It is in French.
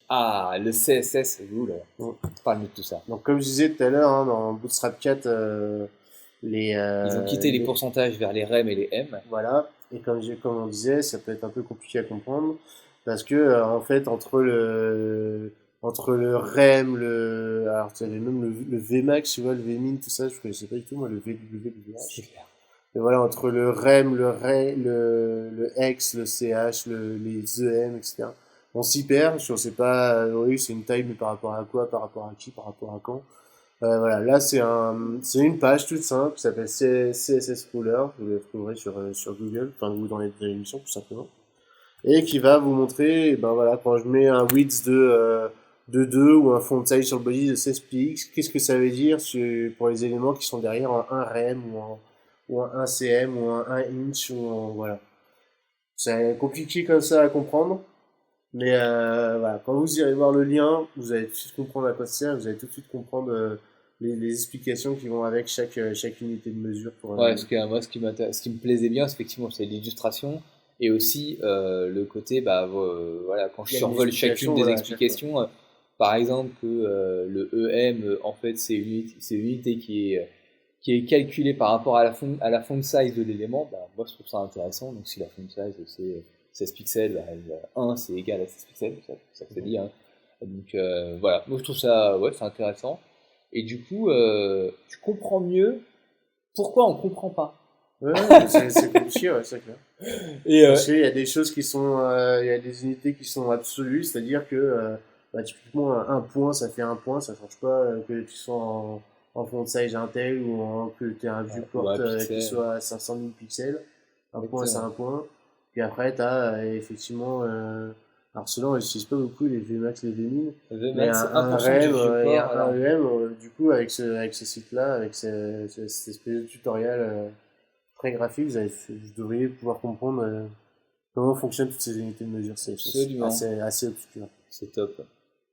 Ah, le CSS, oula, Bon. parle-nous de tout ça. Donc, comme je disais tout à l'heure, hein, dans Bootstrap 4, les, Ils ont quitté les les- pourcentages vers les REM et les M. voilà. Et comme on disait, ça peut être un peu compliqué à comprendre parce que, en fait, entre le REM, alors, tu avais même le Vmax, tu vois, le Vmin, tout ça, je connaissais pas du tout, moi, le VW, le C'est VH. clair. Mais voilà, entre le REM, le X, le CH, les EM, etc. On s'y perd, je sais pas, oui, c'est une taille, mais par rapport à quoi, par rapport à qui, par rapport à quand. Voilà, là c'est une page toute simple qui s'appelle CSS Ruler, vous la trouverez sur Google, enfin ou dans les émissions tout simplement, et qui va vous montrer, ben voilà, quand je mets un width de 2 ou un font size sur le body de 16 px, qu'est-ce que ça veut dire pour les éléments qui sont derrière en 1 rem ou en 1 cm ou en 1 inch voilà. C'est compliqué comme ça à comprendre, mais voilà, quand vous irez voir le lien, vous allez tout de suite comprendre à quoi ça sert, vous allez tout de suite comprendre les explications qui vont avec chaque unité de mesure pour Ouais, parce que moi, ce qui me plaisait bien, c'est effectivement, c'est l'illustration et aussi le côté, bah, voilà, quand je il y a une survole chacune explication des voilà à chaque fois. explications, par exemple que le EM, en fait, c'est une unité qui est calculée par rapport à la font size de l'élément, bah, moi, je trouve ça intéressant. Donc, si la font size, c'est 16 pixels, bah, 1, c'est égal à 16 pixels, ça que ça Mhm. dit, hein. Donc, voilà, moi, je trouve ça, ouais, c'est intéressant. Et du coup, tu comprends mieux pourquoi on comprend pas. Ouais, ouais, mais c'est compliqué, ouais, c'est clair. Et Parce qu'il y a des choses qui sont, il y a des unités qui sont absolues, c'est-à-dire que, bah, typiquement, un point, ça fait un point, ça change pas que tu sois en font size Intel que tu aies un ou viewport un qui pixel, soit à 500 000 pixels. Un point, c'est exactement. un point. Puis après, tu as effectivement, alors ceux-là, on n'utilise pas beaucoup les Vmax, les Vmin, mais Vmax, c'est un 1% du REM et viewport un largement. EM, du coup, avec ce site-là, avec cette espèce de tutoriel très graphique, vous devriez pouvoir comprendre comment fonctionnent toutes ces unités de mesure. C'est Absolument. assez obscur. C'est top.